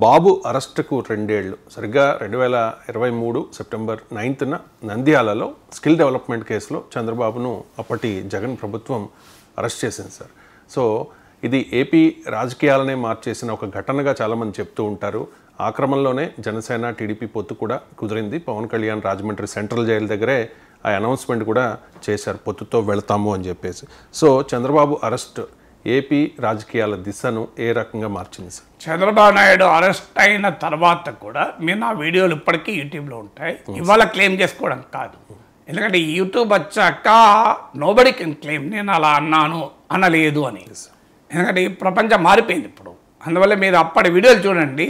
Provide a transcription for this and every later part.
బాబు అరెస్టుకు 2 ఏళ్ళు సరిగ్గా 2023 సెప్టెంబర్ 9న నంద్యాలలో స్కిల్ డెవలప్మెంట్ కేసులో చంద్రబాబును అప్పటి జగన్ ప్రభుత్వం అరెస్ట్ చేసింది సార్. సో ఇది ఏపీ రాజకీయాలనే మార్చేసిన ఒక ఘటనగా చాలామంది చెప్తూ ఉంటారు. ఆ క్రమంలోనే జనసేన టీడీపీ పొత్తు కూడా కుదిరింది. పవన్ కళ్యాణ్ రాజమండ్రి సెంట్రల్ జైలు దగ్గరే ఆ అనౌన్స్మెంట్ కూడా చేశారు, పొత్తుతో వెళ్తాము అని చెప్పేసి. సో చంద్రబాబు అరెస్ట్ ఏపీ రాజకీయాల దిశను ఏ రకంగా మార్చింది సార్? చంద్రబాబు నాయుడు అరెస్ట్ అయిన తర్వాత కూడా మీరు నా వీడియోలు ఇప్పటికీ యూట్యూబ్లో ఉంటాయి. ఇవాళ క్లెయిమ్ చేసుకోవడం కాదు, ఎందుకంటే యూట్యూబ్ వచ్చాక నోబడి కెన్ క్లెయిమ్ నేను అలా అన్నాను అనలేదు అని. ఎందుకంటే ఈ ప్రపంచం మారిపోయింది ఇప్పుడు. అందువల్ల మీరు అప్పటి వీడియోలు చూడండి.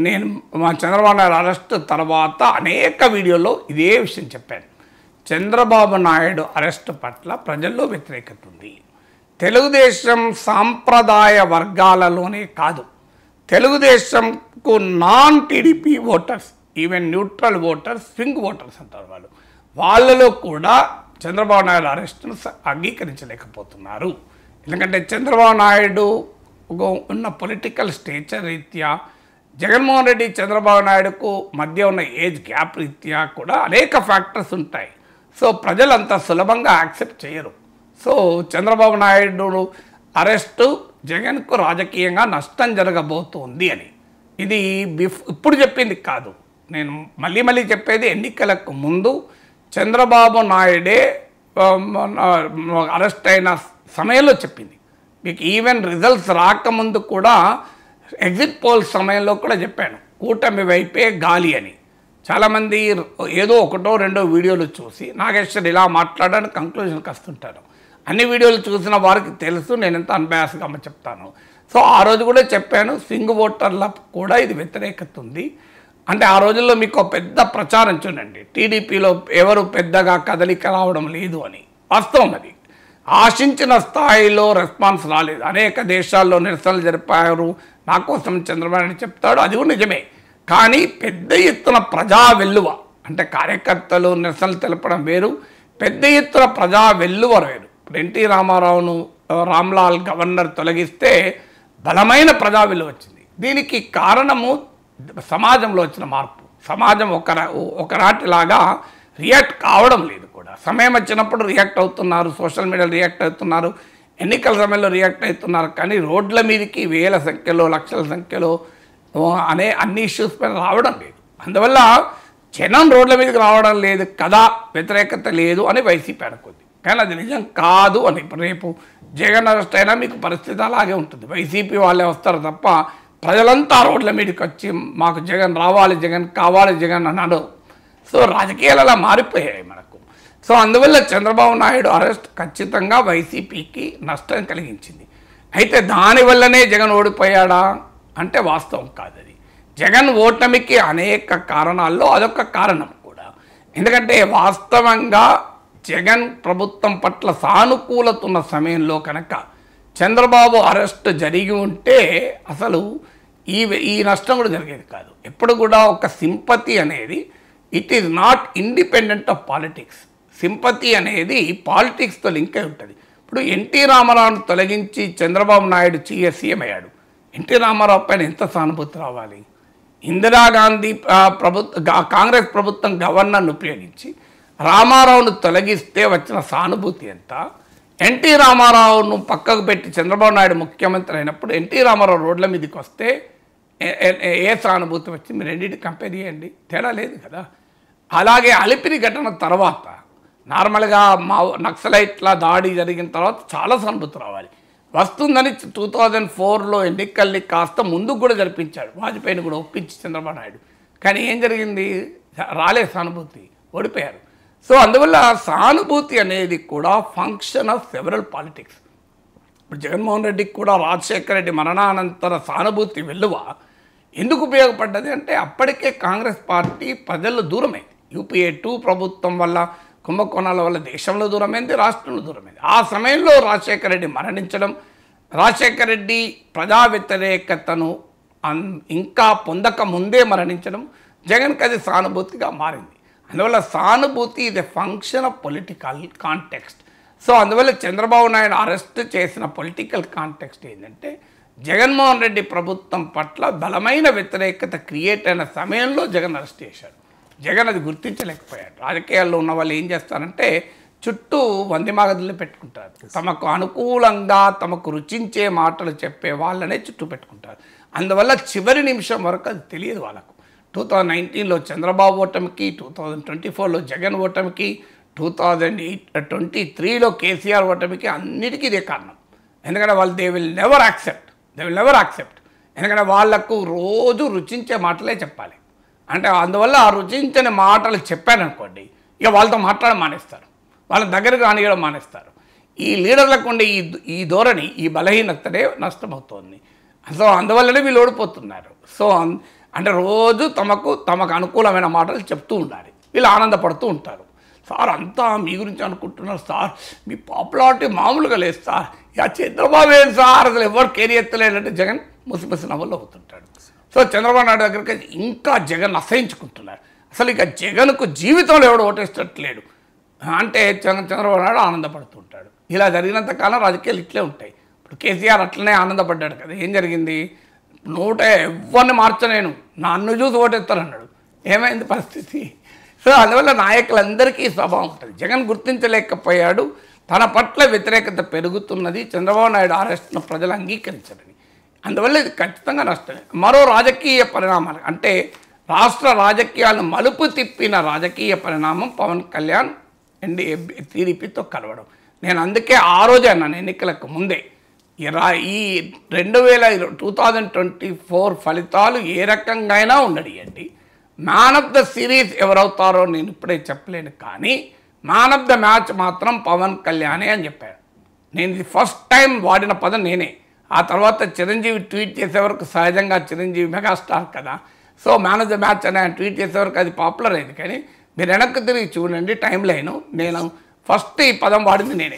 నేను మా చంద్రబాబు నాయుడు అరెస్ట్ తర్వాత అనేక వీడియోల్లో ఇదే విషయం చెప్పాను. చంద్రబాబు నాయుడు అరెస్ట్ పట్ల ప్రజల్లో వ్యతిరేకత ఉంది. తెలుగుదేశం సాంప్రదాయ వర్గాలలోనే కాదు, తెలుగుదేశంకు non TDP voters, even neutral voters, swing voters అంటారు వాళ్ళలో కూడా చంద్రబాబు నాయుడు అరెస్టును అంగీకరించలేకపోతున్నారు. ఎందుకంటే చంద్రబాబు నాయుడు ఉన్న పొలిటికల్ స్టేచర్ రీత్యా, జగన్మోహన్ రెడ్డి చంద్రబాబు నాయుడుకు మధ్య ఉన్న ఏజ్ గ్యాప్ రీత్యా కూడా అనేక ఫ్యాక్టర్స్ ఉంటాయి. సో ప్రజలు అంత సులభంగా యాక్సెప్ట్ చేయరు. సో చంద్రబాబు నాయుడు అరెస్టు జగన్కు రాజకీయంగా నష్టం జరగబోతోంది అని ఇది ఇప్పుడు చెప్పింది కాదు, నేను మళ్ళీ చెప్పేది ఎన్నికలకు ముందు చంద్రబాబు నాయుడే అరెస్ట్ అయిన సమయంలో చెప్పింది. మీకు ఈవెన్ రిజల్ట్స్ రాకముందు కూడా ఎగ్జిట్ పోల్ సమయంలో కూడా చెప్పాను, కూటమి వైపే గాలి అని. చాలామంది ఏదో ఒకటో రెండో వీడియోలు చూసి నాగేశ్వర్ ఇలా మాట్లాడడానికి కంక్లూజన్కి వస్తుంటారు. అన్ని వీడియోలు చూసిన వారికి తెలుసు నేను ఎంత అన్బయాస్గా చెప్తాను. సో ఆ రోజు కూడా చెప్పాను, స్వింగ్ ఓటర్లకు కూడా ఇది వ్యతిరేకత ఉంది. అంటే ఆ రోజుల్లో మీకు పెద్ద ప్రచారం చూడండి, టీడీపీలో ఎవరు పెద్దగా కదలిక రావడం లేదు అని. వాస్తవం అది. ఆశించిన స్థాయిలో రెస్పాన్స్ రాలేదు. అనేక దేశాల్లో నిరసనలు జరిపారు, నా కోసం చంద్రబాబు నాయుడు చెప్తాడు, అది కూడా నిజమే. కానీ పెద్ద ఎత్తున ప్రజా వెల్లువ, అంటే కార్యకర్తలు నిరసనలు తెలపడం వేరు, పెద్ద ఎత్తున ప్రజా వెల్లువ వేరు. ఎన్టీ రామారావును రామ్లాల్ గవర్నర్ తొలగిస్తే బలమైన ప్రజా విలువ వచ్చింది. దీనికి కారణము సమాజంలో వచ్చిన మార్పు. సమాజం ఒకరాటిలాగా రియాక్ట్ కావడం లేదు కూడా. సమయం వచ్చినప్పుడు రియాక్ట్ అవుతున్నారు, సోషల్ మీడియాలో రియాక్ట్ అవుతున్నారు, ఎన్నికల సమయంలో రియాక్ట్ అవుతున్నారు. కానీ రోడ్ల మీదకి వేల సంఖ్యలో లక్షల సంఖ్యలో అన్ని ఇష్యూస్ పైన రావడం లేదు. అందువల్ల జనం రోడ్ల మీదకి రావడం లేదు కదా, వ్యతిరేకత లేదు అని వైసీపీ అనుకుంది. కానీ అది నిజం కాదు అని. రేపు జగన్ అరెస్ట్ అయినా మీకు పరిస్థితి అలాగే ఉంటుంది. వైసీపీ వాళ్ళే వస్తారు తప్ప ప్రజలంతా రోడ్ల మీదకి వచ్చి మాకు జగన్ రావాలి, జగన్ కావాలి, జగన్ అన్నాడు. సో రాజకీయాలు అలా మారిపోయాయి మనకు. సో అందువల్ల చంద్రబాబు నాయుడు అరెస్ట్ ఖచ్చితంగా వైసీపీకి నష్టం కలిగించింది. అయితే దానివల్లనే జగన్ ఓడిపోయాడా అంటే వాస్తవం కాదు. అది జగన్ ఓటమికి అనేక కారణాల్లో అదొక కారణం కూడా. ఎందుకంటే వాస్తవంగా జగన్ ప్రభుత్వం పట్ల సానుకూలత ఉన్న సమయంలో కనుక చంద్రబాబు అరెస్ట్ జరిగి ఉంటే అసలు ఈ నష్టం కూడా జరిగేది కాదు. ఎప్పుడు కూడా ఒక సింపతి అనేది it is not independent of politics. Sympathy అనేది పాలిటిక్స్తో లింక్ అయి ఉంటుంది. ఇప్పుడు ఎన్టీ రామారావును తొలగించి చంద్రబాబు నాయుడు సీఎం అయ్యాడు. ఎన్టీ రామారావు పైన ఎంత సానుభూతి రావాలి? ఇందిరాగాంధీ కాంగ్రెస్ ప్రభుత్వం గవర్నర్ను ఉపయోగించి రామారావును తొలగిస్తే వచ్చిన సానుభూతి ఎంత? ఎన్టీ రామారావును పక్కకు పెట్టి చంద్రబాబు నాయుడు ముఖ్యమంత్రి అయినప్పుడు ఎన్టీ రామారావు రోడ్ల మీదకి వస్తే ఏ సానుభూతి వచ్చి మీరు రెండింటి కంపేర్ చేయండి, తేడా లేదు కదా. అలాగే అలిపిరి ఘటన తర్వాత నార్మల్గా నక్సలైట్ల దాడి జరిగిన తర్వాత చాలా సానుభూతి రావాలి. వస్తుందని 2004లో ఎన్నికల్ని కాస్త ముందుకు కూడా జరిపించాడు, వాజ్పేయిని కూడా ఒప్పించి చంద్రబాబు నాయుడు. కానీ ఏం జరిగింది? రాలేదు సానుభూతి, ఓడిపోయారు. సో అందువల్ల సానుభూతి అనేది కూడా ఫంక్షన్ ఆఫ్ సెవరల్ పాలిటిక్స్. ఇప్పుడు జగన్మోహన్ రెడ్డికి కూడా రాజశేఖర రెడ్డి మరణానంతర సానుభూతి వెల్లువ ఎందుకు ఉపయోగపడ్డది అంటే అప్పటికే కాంగ్రెస్ పార్టీ ప్రజల్లో దూరమైంది. యూపీఏ 2 ప్రభుత్వం వల్ల, కుంభకోణాల వల్ల దేశంలో దూరమైంది, రాష్ట్రంలో దూరమైంది. ఆ సమయంలో రాజశేఖర రెడ్డి మరణించడం, రాజశేఖర రెడ్డి ప్రజా వ్యతిరేకతను ఇంకా పొందక ముందే మరణించడం జగన్కి అది సానుభూతిగా మారింది. అందువల్ల సానుభూతి ఇది function of political context. So అందువల్ల చంద్రబాబు నాయుడు అరెస్ట్ చేసిన పొలిటికల్ కాంటెక్స్ట్ ఏంటంటే జగన్మోహన్ రెడ్డి ప్రభుత్వం పట్ల బలమైన వ్యతిరేకత క్రియేట్ అయిన సమయంలో జగన్ అరెస్ట్ చేశాడు. జగన్ అది గుర్తించలేకపోయాడు. రాజకీయాల్లో ఉన్న వాళ్ళు ఏం చేస్తారంటే చుట్టూ వందిమాగదులు పెట్టుకుంటారు. తమకు అనుకూలంగా తమకు రుచించే మాటలు చెప్పే వాళ్ళనే చుట్టూ పెట్టుకుంటారు. అందువల్ల చివరి నిమిషం వరకు అది తెలియదు వాళ్ళకు. 2019లో చంద్రబాబు ఓటమికి, 2024లో జగన్ ఓటమికి, 2023లో కేసీఆర్ ఓటమికి అన్నిటికీ ఇదే కారణం. ఎందుకంటే వాళ్ళు దే విల్ నెవర్ యాక్సెప్ట్. ఎందుకంటే వాళ్లకు రోజు రుచించే మాటలే చెప్పాలి. అంటే అందువల్ల ఆ రుచించని మాటలు చెప్పారనుకోండి, ఇక వాళ్ళతో మాట్లాడడం మానేస్తారు, వాళ్ళ దగ్గరకు రానియడం మానేస్తారు. ఈ లీడర్లకు ఉండే ఈ ధోరణి, ఈ బలహీనతనే నష్టమవుతోంది. సో అందువల్లనే వీళ్ళు ఓడిపోతున్నారు. సో అంటే రోజు తమకు అనుకూలమైన మాటలు చెప్తూ ఉండాలి. వీళ్ళు ఆనందపడుతూ ఉంటారు. సార్ అంతా మీ గురించి అనుకుంటున్నారు సార్, మీ పాపులారిటీ మామూలుగా లేదు సార్, ఇక చంద్రబాబు ఏం సార్ అసలు ఎవరు కేర్ ఎత్తలేదంటే జగన్ ముసిముసి నవ్వులు అవుతుంటాడు. సో చంద్రబాబు నాయుడు దగ్గరికి ఇంకా జగన్ అసహించుకుంటున్నారు. అసలు ఇక జగన్కు జీవితంలో ఎవడు ఓటేస్తట్లేడు అంటే చంద్రబాబు నాయుడు ఆనందపడుతుంటాడు. ఇలా జరిగినంత కాలం రాజకీయాలు ఇట్లే ఉంటాయి. ఇప్పుడు కేసీఆర్ అట్లనే ఆనందపడ్డాడు కదా. ఏం జరిగింది? ఎవరిని మార్చలేను, నన్ను చూసి ఓటేస్తారన్నాడు. ఏమైంది పరిస్థితి? సో అందువల్ల నాయకులందరికీ స్వభావం ఉంటుంది. జగన్ గుర్తించలేకపోయాడు. తన పట్ల వ్యతిరేకత పెరుగుతున్నది. చంద్రబాబు నాయుడు అరెస్ట్ను ప్రజలు అంగీకరించారని. అందువల్ల ఇది ఖచ్చితంగా నష్టమే. మరో రాజకీయ పరిణామాలు అంటే రాష్ట్ర రాజకీయాలను మలుపు తిప్పిన రాజకీయ పరిణామం పవన్ కళ్యాణ్ ఎన్డీఏ టీడీపీతో కలవడం. నేను అందుకే ఆ రోజే అన్నాను, ఎన్నికలకు ముందే ఈ 2024 ఫలితాలు ఏ రకంగా అయినా ఉండడియండి, మ్యాన్ ఆఫ్ ద సిరీస్ ఎవరవుతారో నేను ఇప్పుడే చెప్పలేను, కానీ మ్యాన్ ఆఫ్ ద మ్యాచ్ మాత్రం పవన్ కళ్యాణే అని చెప్పాను. నేను ఇది ఫస్ట్ టైం వాడిన పదం నేనే. ఆ తర్వాత చిరంజీవి ట్వీట్ చేసే వరకు, సహజంగా చిరంజీవి మెగాస్టార్ కదా, so man of the match అని ఆయన ట్వీట్ చేసే వరకు అది పాపులర్ అయింది. కానీ మీరు వెనక్కి తిరిగి చూడండి టైం లైను, నేను ఫస్ట్ ఈ పదం వాడింది నేనే.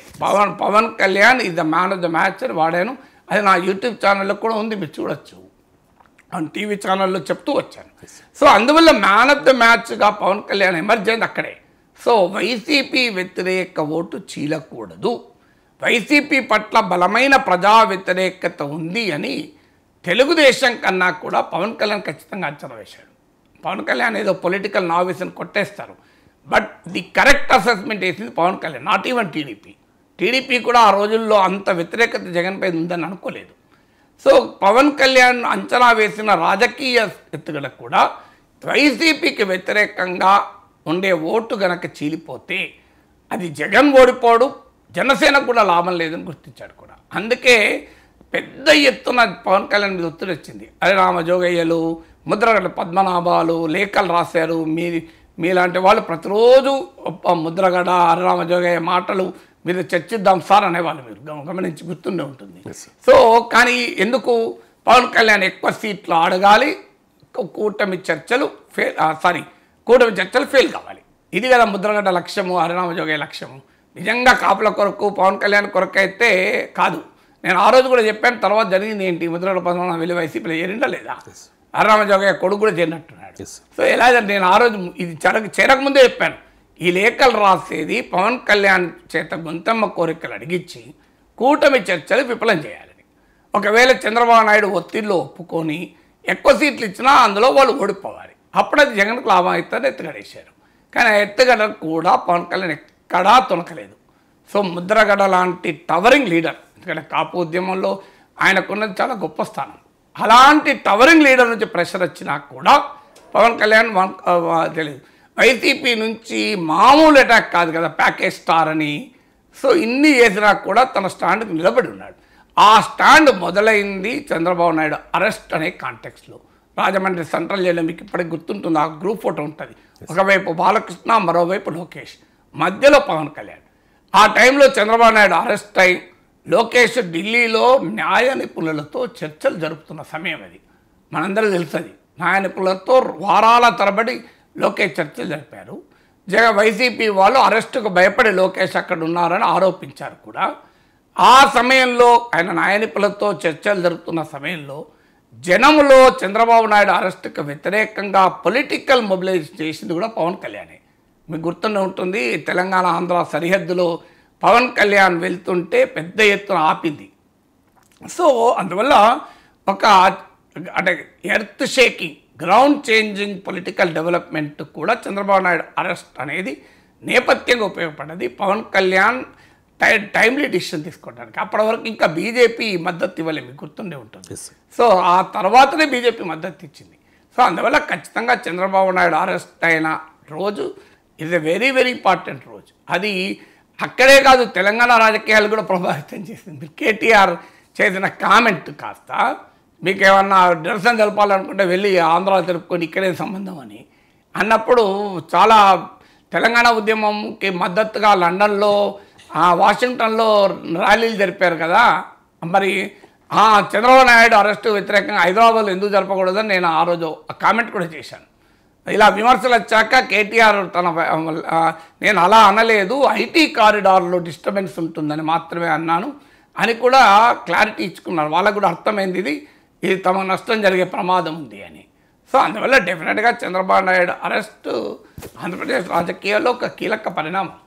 Pawan Kalyan is the man of the match అని వాడాను. అది నా యూట్యూబ్ ఛానల్లో కూడా ఉంది, మీరు చూడొచ్చు, టీవీ ఛానల్లో చెప్తూ వచ్చాను. సో అందువల్ల మ్యాన్ ఆఫ్ ద మ్యాచ్గా పవన్ కళ్యాణ్ ఎమర్జ్ అయింది అక్కడే. సో వైసీపీ వ్యతిరేక ఓటు చీలకూడదు, వైసీపీ పట్ల బలమైన ప్రజా వ్యతిరేకత ఉంది అని తెలుగుదేశం కన్నా కూడా పవన్ కళ్యాణ్ ఖచ్చితంగా అంచనా వేశాడు. పవన్ కళ్యాణ్ ఏదో పొలిటికల్ నావిస్ని కొట్టేస్తారు, బట్ ది కరెక్ట్ అసెస్మెంట్ వేసింది Pawan Kalyan, not even TDP కూడా ఆ రోజుల్లో అంత వ్యతిరేకత జగన్పై ఉందని అనుకోలేదు. సో పవన్ కళ్యాణ్ అంచనా వేసిన రాజకీయ ఎత్తుగడకు కూడా వైసీపీకి వ్యతిరేకంగా ఉండే ఓటు గనక చీలిపోతే అది జగన్ ఓడిపోడు, జనసేనకు కూడా లాభం లేదని గుర్తించాడు కూడా. అందుకే పెద్ద ఎత్తున పవన్ కళ్యాణ్ మీద ఒత్తిడి వచ్చింది. హరిరామ జోగయ్యలు, ముద్రగడ్డ పద్మనాభాలు లేఖలు రాశారు. మీలాంటి వాళ్ళు ప్రతిరోజు ముద్రగడ, హరిరామ జోగయ్య మాటలు మీరు చర్చిద్దాం సార్ అనేవాళ్ళు, మీరు గమనించి గుర్తుండే ఉంటుంది. సో కానీ ఎందుకు పవన్ కళ్యాణ్ ఎక్కువ సీట్లు అడగాలి, కూటమి చర్చలు ఫెయిల్ కావాలి, ఇది కదా ముద్రగడ్డ లక్ష్యము, హరిరామ జోగయ్య లక్ష్యము. నిజంగా కాపుల కొరకు పవన్ కళ్యాణ్ కొరకు అయితే కాదు. నేను ఆ రోజు కూడా చెప్పాను, తర్వాత జరిగింది ఏంటి, ముద్రగడ్డ పద్మనాభం వెళ్ళి వైసీపీలో చేరిందా లేదా, హరిరామ జోగయ్య కొడుకు కూడా చేరినట్టున్నాడు. సో ఎలాగంటే నేను ఆ రోజు ఇది చేరకముందే చెప్పాను, ఈ లేఖలు రాసేది పవన్ కళ్యాణ్ చేత గొంతమ్మ కోరికలు అడిగించి కూటమి చర్చలు విఫలం చేయాలని. ఒకవేళ చంద్రబాబు నాయుడు ఒత్తిడిలో ఒప్పుకొని ఎక్కువ సీట్లు ఇచ్చినా అందులో వాళ్ళు ఓడిపోవాలి, అప్పుడు అది జగన్కు లాభం అవుతుందని ఎత్తుగడేశారు. కానీ ఆ ఎత్తుగడ కూడా పవన్ కళ్యాణ్ ఎక్కడా తొనకలేదు. సో ముద్రగడ లాంటి టవరింగ్ లీడర్, ఎందుకంటే కాపు ఉద్యమంలో ఆయనకున్నది చాలా గొప్ప స్థానం, అలాంటి టవరింగ్ లీడర్ నుంచి ప్రెషర్ వచ్చినా కూడా పవన్ కళ్యాణ్ తెలియదు. వైసీపీ నుంచి మామూలు అటాక్ కాదు కదా, ప్యాకేజ్ స్టార్ అని, సో ఇన్ని చేసినా కూడా తన స్టాండ్కి నిలబడి ఉన్నాడు. ఆ స్టాండ్ మొదలైంది చంద్రబాబు నాయుడు అరెస్ట్ అనే కాంటెక్స్లో. రాజమండ్రి సెంట్రల్ జైల్లో మీకు ఇప్పటికి గుర్తుంటుంది, ఆ గ్రూప్ ఫోటో ఉంటుంది, ఒకవైపు బాలకృష్ణ, మరోవైపు లోకేష్, మధ్యలో పవన్ కళ్యాణ్. ఆ టైంలో చంద్రబాబు నాయుడు అరెస్ట్ అయి లోకేష్ ఢిల్లీలో న్యాయ నిపుణులతో చర్చలు జరుపుతున్న సమయం అది, మనందరికీ తెలుస్తుంది. న్యాయ నిపుణులతో వారాల తరబడి లోకేష్ చర్చలు జరిపారు. వైసీపీ వాళ్ళు అరెస్టుకు భయపడి లోకేష్ అక్కడ ఉన్నారని ఆరోపించారు కూడా. ఆ సమయంలో ఆయన న్యాయ నిపుణులతో చర్చలు జరుపుతున్న సమయంలో జనంలో చంద్రబాబు నాయుడు అరెస్టుకు వ్యతిరేకంగా పొలిటికల్ మొబిలైజ్ చేసింది కూడా పవన్ కళ్యాణే. మీకు గుర్తుండే ఉంటుంది, తెలంగాణ ఆంధ్ర సరిహద్దులో పవన్ కళ్యాణ్ వెళ్తుంటే పెద్ద ఎత్తున ఆపింది. సో అందువల్ల ఒక అంటే earth shaking ground changing political development కూడా చంద్రబాబు నాయుడు అరెస్ట్ అనేది నేపథ్యంగా ఉపయోగపడ్డది. పవన్ కళ్యాణ్ టైమ్లీ డిసిషన్ తీసుకోవడానికి. అప్పటి వరకు ఇంకా బీజేపీ మద్దతు ఇవ్వలేదు, మీకు గుర్తుండే ఉంటుంది. సో ఆ తర్వాతనే బీజేపీ మద్దతు ఇచ్చింది. సో అందువల్ల ఖచ్చితంగా చంద్రబాబు నాయుడు అరెస్ట్ అయిన రోజు is a very very important రోజు. అది అక్కడే కాదు, తెలంగాణ రాజకీయాలు కూడా ప్రభావితం చేసింది. కేటీఆర్ చేసిన కామెంట్ కాస్త మీకు ఏమన్నా నిరసన తెలపాలనుకుంటే వెళ్ళి ఆంధ్రాలో తెలుపుకొని ఇక్కడే సంబంధం అని అన్నప్పుడు చాలా తెలంగాణ ఉద్యమంకి మద్దతుగా లండన్లో వాషింగ్టన్లో ర్యాలీలు జరిపారు కదా. మరి చంద్రబాబు నాయుడు అరెస్టు వ్యతిరేకంగా హైదరాబాద్లో ఎందుకు జరపకూడదని నేను ఆ రోజు కామెంట్ కూడా చేశాను. ఇలా విమర్శలు వచ్చాక కేటీఆర్ నేను అలా అనలేదు, ఐటీ కారిడార్లో డిస్టర్బెన్స్ ఉంటుందని మాత్రమే అన్నాను అని కూడా క్లారిటీ ఇచ్చుకున్నారు. వాళ్ళకు కూడా అర్థమైంది ఇది తమ నష్టం జరిగే ప్రమాదం ఉంది అని. సో అందువల్ల డెఫినెట్గా చంద్రబాబు నాయుడు అరెస్టు ఆంధ్రప్రదేశ్ రాజకీయాల్లో ఒక కీలక పరిణామం.